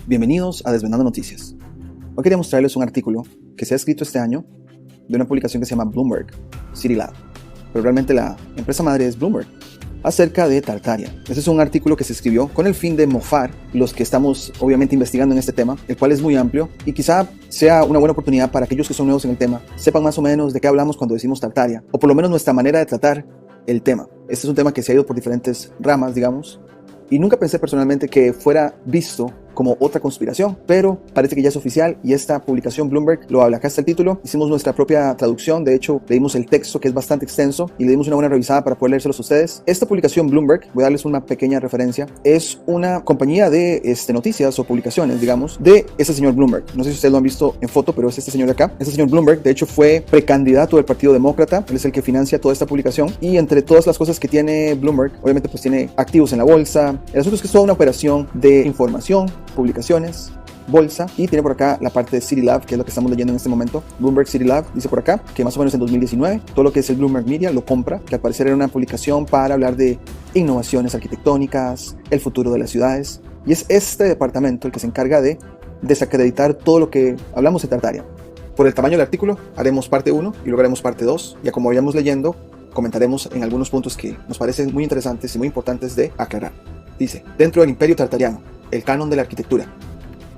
Bienvenidos a Desvendando Noticias. Hoy quería mostrarles un artículo que se ha escrito este año de una publicación que se llama Bloomberg City Lab, pero realmente la empresa madre es Bloomberg, acerca de Tartaria. Este es un artículo que se escribió con el fin de mofar los que estamos obviamente investigando en este tema, el cual es muy amplio y quizá sea una buena oportunidad para aquellos que son nuevos en el tema, sepan más o menos de qué hablamos cuando decimos Tartaria, o por lo menos nuestra manera de tratar el tema. Este es un tema que se ha ido por diferentes ramas, digamos, y nunca pensé personalmente que fuera visto como otra conspiración, pero parece que ya es oficial y esta publicación Bloomberg lo habla. Acá está el título, hicimos nuestra propia traducción, de hecho leímos el texto que es bastante extenso y le dimos una buena revisada para poder leérselos a ustedes. Esta publicación Bloomberg, voy a darles una pequeña referencia, es una compañía de noticias o publicaciones, digamos, de ese señor Bloomberg. No sé si ustedes lo han visto en foto, pero es este señor de acá. Este señor Bloomberg, de hecho, fue precandidato del Partido Demócrata, él es el que financia toda esta publicación y entre todas las cosas que tiene Bloomberg, obviamente pues tiene activos en la bolsa. El asunto es que es toda una operación de información, publicaciones, bolsa, y tiene por acá la parte de City Lab, que es lo que estamos leyendo en este momento. Bloomberg City Lab dice por acá que más o menos en 2019 todo lo que es el Bloomberg Media lo compra, que al parecer era una publicación para hablar de innovaciones arquitectónicas, el futuro de las ciudades, y es este departamento el que se encarga de desacreditar todo lo que hablamos de Tartaria. Por el tamaño del artículo haremos parte 1 y luego haremos parte 2, ya como vayamos leyendo comentaremos en algunos puntos que nos parecen muy interesantes y muy importantes de aclarar. Dice: dentro del imperio tartariano, el canon de la arquitectura.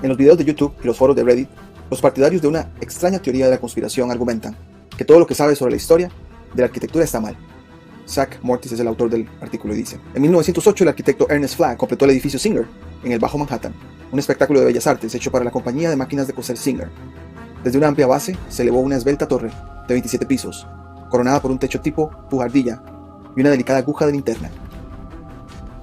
En los videos de YouTube y los foros de Reddit, los partidarios de una extraña teoría de la conspiración argumentan que todo lo que sabe sobre la historia de la arquitectura está mal. Zach Mortis es el autor del artículo y dice: en 1908 el arquitecto Ernest Flagg completó el edificio Singer en el Bajo Manhattan, un espectáculo de bellas artes hecho para la compañía de máquinas de coser Singer. Desde una amplia base se elevó una esbelta torre de 27 pisos, coronada por un techo tipo bujardilla y una delicada aguja de linterna.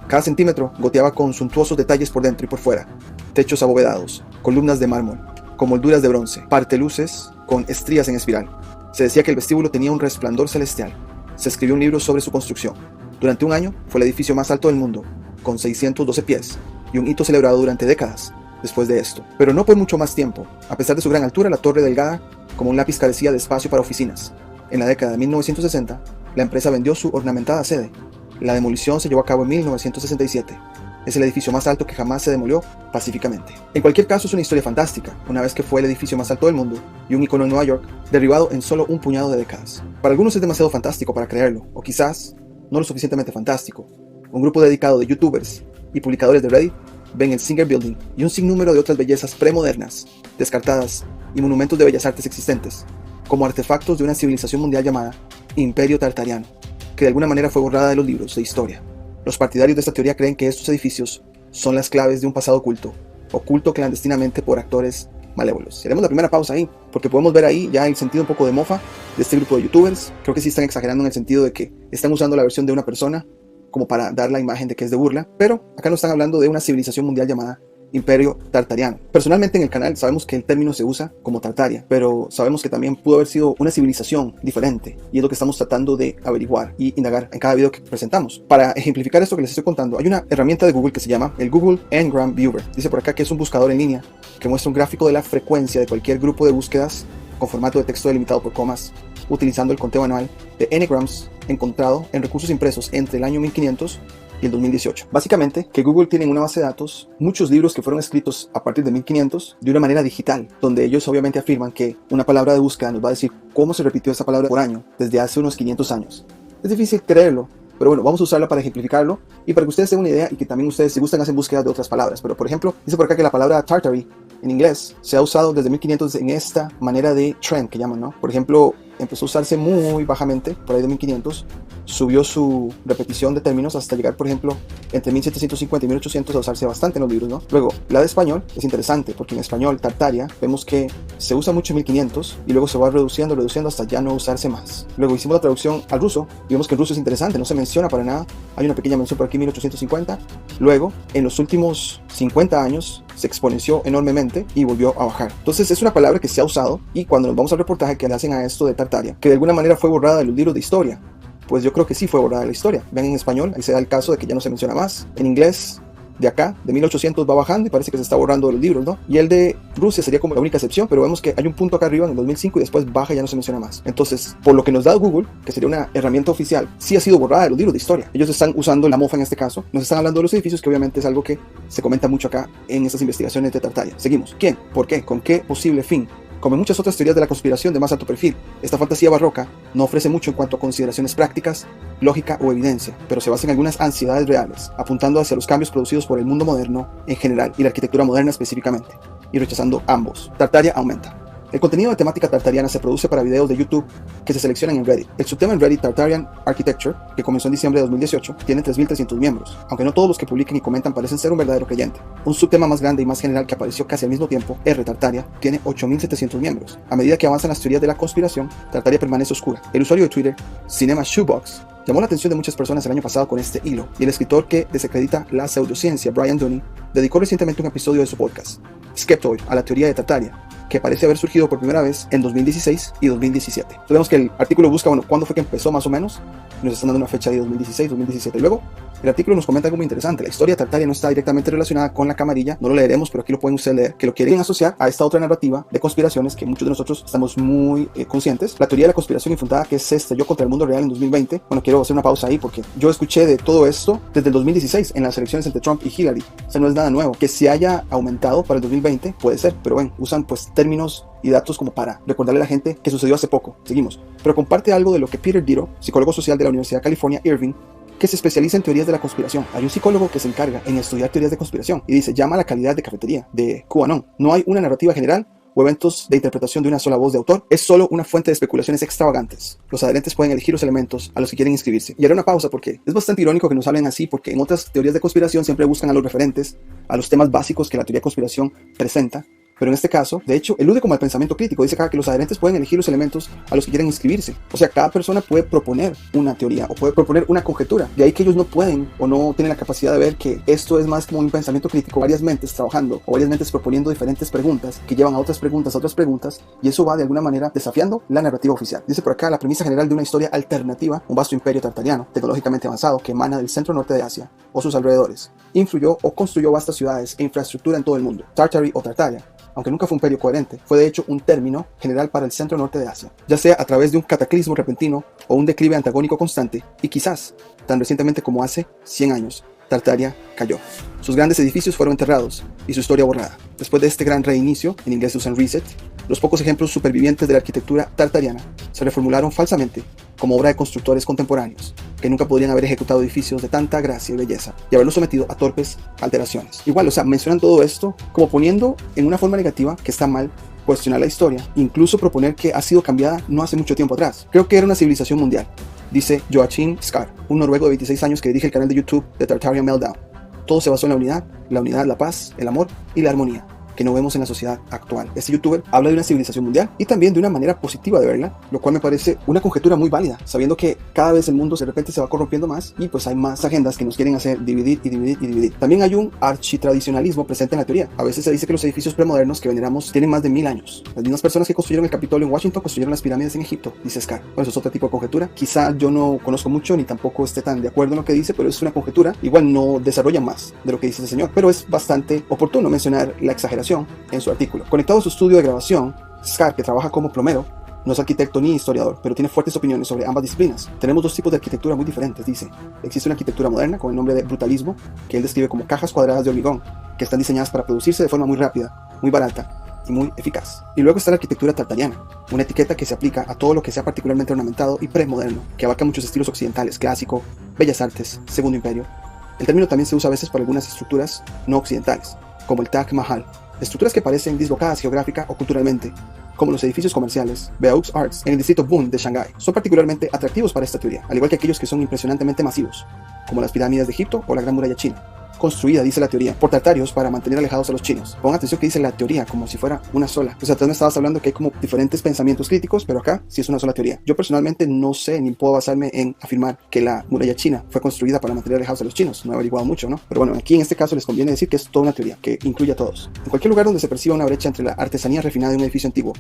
Cada centímetro goteaba con suntuosos detalles por dentro y por fuera: techos abovedados, columnas de mármol, con molduras de bronce, parteluces con estrías en espiral. Se decía que el vestíbulo tenía un resplandor celestial. Se escribió un libro sobre su construcción. Durante un año fue el edificio más alto del mundo, con 612 pies, y un hito celebrado durante décadas después de esto. Pero no por mucho más tiempo. A pesar de su gran altura, la torre delgada como un lápiz carecía de espacio para oficinas. En la década de 1960, la empresa vendió su ornamentada sede. La demolición se llevó a cabo en 1967. Es el edificio más alto que jamás se demolió pacíficamente. En cualquier caso, es una historia fantástica, una vez que fue el edificio más alto del mundo y un icono en Nueva York, derribado en solo un puñado de décadas. Para algunos es demasiado fantástico para creerlo, o quizás no lo suficientemente fantástico. Un grupo dedicado de youtubers y publicadores de Reddit ven el Singer Building y un sinnúmero de otras bellezas premodernas, descartadas y monumentos de bellas artes existentes como artefactos de una civilización mundial llamada Imperio Tartariano, que de alguna manera fue borrada de los libros de historia. Los partidarios de esta teoría creen que estos edificios son las claves de un pasado oculto clandestinamente por actores malévolos. Haremos la primera pausa ahí, porque podemos ver ahí ya el sentido un poco de mofa de este grupo de youtubers. Creo que sí están exagerando en el sentido de que están usando la versión de una persona como para dar la imagen de que es de burla, pero acá nos están hablando de una civilización mundial llamada Imperio Tartariano. Personalmente en el canal sabemos que el término se usa como Tartaria, pero sabemos que también pudo haber sido una civilización diferente, y es lo que estamos tratando de averiguar y indagar en cada video que presentamos. Para ejemplificar esto que les estoy contando, hay una herramienta de Google que se llama el Google Ngram Viewer. Dice por acá que es un buscador en línea que muestra un gráfico de la frecuencia de cualquier grupo de búsquedas con formato de texto delimitado por comas, utilizando el conteo anual de Ngrams encontrado en recursos impresos entre el año 1500 y el 2018. Básicamente, que Google tiene en una base de datos muchos libros que fueron escritos a partir de 1500 de una manera digital, donde ellos obviamente afirman que una palabra de búsqueda nos va a decir cómo se repitió esa palabra por año desde hace unos 500 años. Es difícil creerlo, pero bueno, vamos a usarla para ejemplificarlo y para que ustedes tengan una idea y que también ustedes, si gustan, hacen búsquedas de otras palabras. Pero por ejemplo, dice por acá que la palabra Tartary en inglés se ha usado desde 1500 en esta manera de trend que llaman, ¿no? Por ejemplo, empezó a usarse muy bajamente por ahí de 1500, subió su repetición de términos hasta llegar, por ejemplo, entre 1750 y 1800 a usarse bastante en los libros, ¿no? Luego, la de español es interesante porque en español, Tartaria, vemos que se usa mucho en 1500 y luego se va reduciendo hasta ya no usarse más. Luego hicimos la traducción al ruso y vemos que el ruso es interesante, no se menciona para nada, hay una pequeña mención por aquí, 1850. Luego, en los últimos 50 años, se exponenció enormemente y volvió a bajar. Entonces es una palabra que se ha usado, y cuando nos vamos al reportaje que le hacen a esto de Tartaria, que de alguna manera fue borrada de los libros de historia, pues yo creo que sí fue borrada de la historia. Vean en español, ahí se da el caso de que ya no se menciona más. En inglés de acá, de 1800, va bajando y parece que se está borrando de los libros, ¿no? Y el de Rusia sería como la única excepción, pero vemos que hay un punto acá arriba en el 2005 y después baja y ya no se menciona más. Entonces, por lo que nos da Google, que sería una herramienta oficial, sí ha sido borrada de los libros de historia. Ellos están usando la mofa en este caso, nos están hablando de los edificios, que obviamente es algo que se comenta mucho acá en estas investigaciones de Tartaria. Seguimos. ¿Quién? ¿Por qué? ¿Con qué posible fin? Como en muchas otras teorías de la conspiración de más alto perfil, esta fantasía barroca no ofrece mucho en cuanto a consideraciones prácticas, lógica o evidencia, pero se basa en algunas ansiedades reales, apuntando hacia los cambios producidos por el mundo moderno en general y la arquitectura moderna específicamente, y rechazando ambos. Tartaria aumenta. El contenido de temática tartariana se produce para videos de YouTube que se seleccionan en Reddit. El subtema en Reddit, Tartarian Architecture, que comenzó en diciembre de 2018, tiene 3.300 miembros, aunque no todos los que publiquen y comentan parecen ser un verdadero creyente. Un subtema más grande y más general que apareció casi al mismo tiempo, R Tartaria, tiene 8.700 miembros. A medida que avanzan las teorías de la conspiración, Tartaria permanece oscura. El usuario de Twitter, Cinema Shoebox, llamó la atención de muchas personas el año pasado con este hilo, y el escritor que desacredita la pseudociencia, Brian Dunning, dedicó recientemente un episodio de su podcast, Skeptoid, a la teoría de Tartaria, que parece haber surgido por primera vez en 2016 y 2017. Entonces vemos que el artículo busca, cuándo fue que empezó más o menos, y nos están dando una fecha de 2016, 2017. Y luego, el artículo nos comenta algo muy interesante. La historia de Tartaria no está directamente relacionada con la camarilla, no lo leeremos, pero aquí lo pueden ustedes leer, que lo quieren asociar a esta otra narrativa de conspiraciones que muchos de nosotros estamos muy conscientes. La teoría de la conspiración infundada, que se estalló contra el mundo real en 2020. Bueno, quiero hacer una pausa ahí porque yo escuché de todo esto desde el 2016, en las elecciones entre Trump y Hillary. O sea, no es nada nuevo. Que se haya aumentado para el 2020, puede ser, pero bueno, usan pues términos y datos como para recordarle a la gente que sucedió hace poco. Seguimos. Pero comparte algo de lo que Peter Diro, psicólogo social de la Universidad de California, Irving, que se especializa en teorías de la conspiración. Hay un psicólogo que se encarga en estudiar teorías de conspiración y dice, llama a la calidad de cafetería, de QAnon. No hay una narrativa general o eventos de interpretación de una sola voz de autor, es solo una fuente de especulaciones extravagantes. Los adherentes pueden elegir los elementos a los que quieren inscribirse. Y haré una pausa porque es bastante irónico que nos hablen así, porque en otras teorías de conspiración siempre buscan a los referentes, a los temas básicos que la teoría de conspiración presenta. Pero en este caso, de hecho, elude como al pensamiento crítico. Dice acá que los adherentes pueden elegir los elementos a los que quieren inscribirse. O sea, cada persona puede proponer una teoría o puede proponer una conjetura. De ahí que ellos no pueden o no tienen la capacidad de ver que esto es más como un pensamiento crítico. Varias mentes trabajando o varias mentes proponiendo diferentes preguntas que llevan a otras preguntas, y eso va de alguna manera desafiando la narrativa oficial. Dice por acá, la premisa general de una historia alternativa, un vasto imperio tartariano, tecnológicamente avanzado, que emana del centro norte de Asia o sus alrededores, influyó o construyó vastas ciudades e infraestructura en todo el mundo. Tartary o Tartaria, aunque nunca fue un imperio coherente, fue de hecho un término general para el centro norte de Asia, ya sea a través de un cataclismo repentino o un declive antagónico constante, y quizás tan recientemente como hace 100 años, Tartaria cayó. Sus grandes edificios fueron enterrados y su historia borrada. Después de este gran reinicio, en inglés usan reset, los pocos ejemplos supervivientes de la arquitectura tartariana se reformularon falsamente como obra de constructores contemporáneos, que nunca podrían haber ejecutado edificios de tanta gracia y belleza y haberlos sometido a torpes alteraciones. Igual, o sea, mencionan todo esto como poniendo en una forma negativa que está mal cuestionar la historia, incluso proponer que ha sido cambiada no hace mucho tiempo atrás. Creo que era una civilización mundial, dice Joachim Skar, un noruego de 26 años que dirige el canal de YouTube de Tartarian Meltdown. Todo se basó en la unidad, la paz, el amor y la armonía, que no vemos en la sociedad actual. Este youtuber habla de una civilización mundial y también de una manera positiva de verla, lo cual me parece una conjetura muy válida, sabiendo que cada vez el mundo de repente se va corrompiendo más y pues hay más agendas que nos quieren hacer dividir y dividir y dividir. También hay un architradicionalismo presente en la teoría. A veces se dice que los edificios premodernos que veneramos tienen más de 1000 años. Las mismas personas que construyeron el Capitolio en Washington construyeron las pirámides en Egipto, dice Skar. Bueno, eso es otro tipo de conjetura. Quizá yo no conozco mucho ni tampoco esté tan de acuerdo en lo que dice, pero es una conjetura. Igual no desarrolla más de lo que dice ese señor, pero es bastante oportuno mencionar la exageración en su artículo. Conectado a su estudio de grabación, Skar, que trabaja como plomero, no es arquitecto ni historiador, pero tiene fuertes opiniones sobre ambas disciplinas. Tenemos dos tipos de arquitectura muy diferentes, dice. Existe una arquitectura moderna con el nombre de brutalismo, que él describe como cajas cuadradas de hormigón, que están diseñadas para producirse de forma muy rápida, muy barata y muy eficaz. Y luego está la arquitectura tartariana, una etiqueta que se aplica a todo lo que sea particularmente ornamentado y premoderno, que abarca muchos estilos occidentales, clásico, bellas artes, segundo imperio. El término también se usa a veces para algunas estructuras no occidentales, como el Taj Mahal, estructuras que parecen dislocadas geográfica o culturalmente, como los edificios comerciales Beaux Arts en el distrito Bund de Shanghái, son particularmente atractivos para esta teoría, al igual que aquellos que son impresionantemente masivos, como las pirámides de Egipto o la Gran Muralla China, construida, dice la teoría, por tartarios para mantener alejados a los chinos. Pongan atención que dice la teoría como si fuera una sola. O sea, tú me estabas hablando que hay como diferentes pensamientos críticos, pero acá sí es una sola teoría. Yo personalmente no sé ni puedo basarme en afirmar que la muralla china fue construida para mantener alejados a los chinos. No he averiguado mucho, ¿no? Pero bueno, aquí en este caso les conviene decir que es toda una teoría, que incluye a todos. En cualquier lugar donde se perciba una brecha entre la artesanía refinada de un edificio antiguo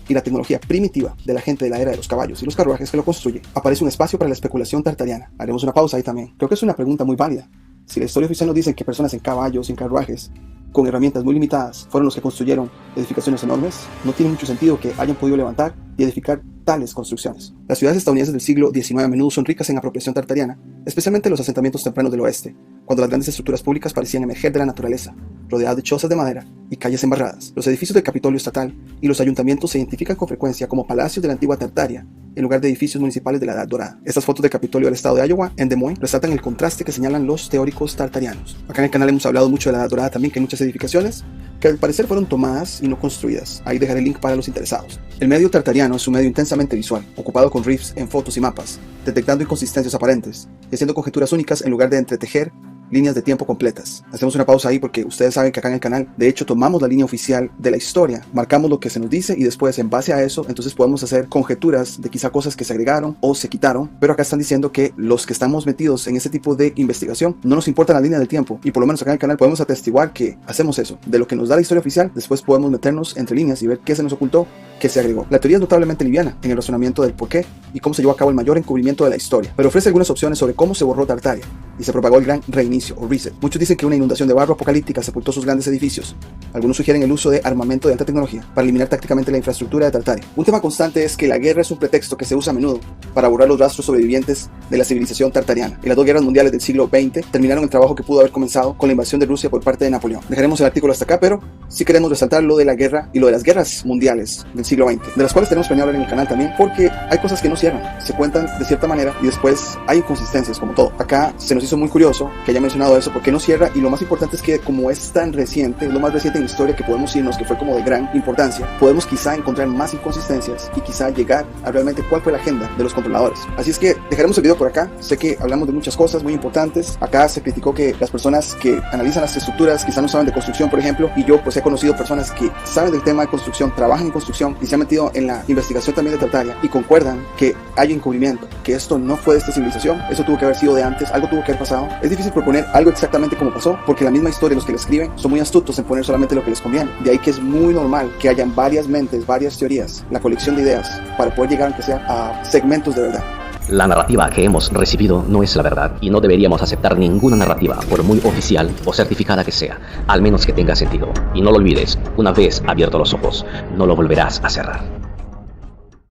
y la tecnología primitiva de la gente de la era de los caballos y los carruajes que lo construye, aparece un espacio para la especulación tartariana. Haremos una pausa ahí también. Creo que es una pregunta muy válida. Si la historia oficial nos dice que personas en caballos, en carruajes, con herramientas muy limitadas, fueron los que construyeron edificaciones enormes, no tiene mucho sentido que hayan podido levantar y edificar tales construcciones. Las ciudades estadounidenses del siglo XIX a menudo son ricas en apropiación tartariana, especialmente los asentamientos tempranos del oeste, cuando las grandes estructuras públicas parecían emerger de la naturaleza, rodeadas de chozas de madera y calles embarradas. Los edificios del Capitolio Estatal y los ayuntamientos se identifican con frecuencia como palacios de la antigua Tartaria, en lugar de edificios municipales de la Edad Dorada. Estas fotos del Capitolio del estado de Iowa, en Des Moines, resaltan el contraste que señalan los teóricos tartarianos. Acá en el canal hemos hablado mucho de la Edad Dorada también, que hay muchas edificaciones que al parecer fueron tomadas y no construidas. Ahí dejaré el link para los interesados. El medio tartariano es un medio intensamente visual, ocupado con riffs en fotos y mapas, detectando inconsistencias aparentes y haciendo conjeturas únicas en lugar de entretejer líneas de tiempo completas. Hacemos una pausa ahí porque ustedes saben que acá en el canal, de hecho, tomamos la línea oficial de la historia, marcamos lo que se nos dice y después, en base a eso, entonces podemos hacer conjeturas de quizá cosas que se agregaron o se quitaron, pero acá están diciendo que los que estamos metidos en ese tipo de investigación no nos importa la línea del tiempo, y por lo menos acá en el canal podemos atestiguar que hacemos eso. De lo que nos da la historia oficial, después podemos meternos entre líneas y ver qué se nos ocultó, qué se agregó. La teoría es notablemente liviana en el razonamiento del por qué y cómo se llevó a cabo el mayor encubrimiento de la historia, pero ofrece algunas opciones sobre cómo se borró Tartaria y se propagó el gran reinicio o reset. Muchos dicen que una inundación de barro apocalíptica sepultó sus grandes edificios. Algunos sugieren el uso de armamento de alta tecnología para eliminar tácticamente la infraestructura de Tartaria. Un tema constante es que la guerra es un pretexto que se usa a menudo para borrar los rastros sobrevivientes de la civilización tartariana. Y las dos guerras mundiales del siglo XX terminaron el trabajo que pudo haber comenzado con la invasión de Rusia por parte de Napoleón. Dejaremos el artículo hasta acá, pero sí queremos resaltar lo de la guerra y lo de las guerras mundiales del siglo XX, de las cuales tenemos planeado hablar en el canal también, porque hay cosas que no cierran, se cuentan de cierta manera y después hay inconsistencias, como todo. Acá se nos hizo muy curioso que haya mencionado eso, porque no cierra, y lo más importante es que como es tan reciente, es lo más reciente en la historia que podemos irnos, que fue como de gran importancia, podemos quizá encontrar más inconsistencias y quizá llegar a realmente cuál fue la agenda de los controladores. Así es que dejaremos el video por acá. Sé que hablamos de muchas cosas muy importantes. Acá se criticó que las personas que analizan las estructuras quizá no saben de construcción, por ejemplo, y yo pues he conocido personas que saben del tema de construcción, trabajan en construcción y se han metido en la investigación también de Tartaria y concuerdan que hay encubrimiento, que esto no fue de esta civilización, eso tuvo que haber sido de antes, algo tuvo que haber pasado. Es difícil proponer algo exactamente como pasó, porque la misma historia, los que la escriben son muy astutos en poner solamente lo que les conviene. De ahí que es muy normal que hayan varias mentes, varias teorías, la colección de ideas, para poder llegar aunque sea a segmentos de verdad. La narrativa que hemos recibido no es la verdad y no deberíamos aceptar ninguna narrativa, por muy oficial o certificada que sea, al menos que tenga sentido. Y no lo olvides, una vez abierto los ojos, no lo volverás a cerrar.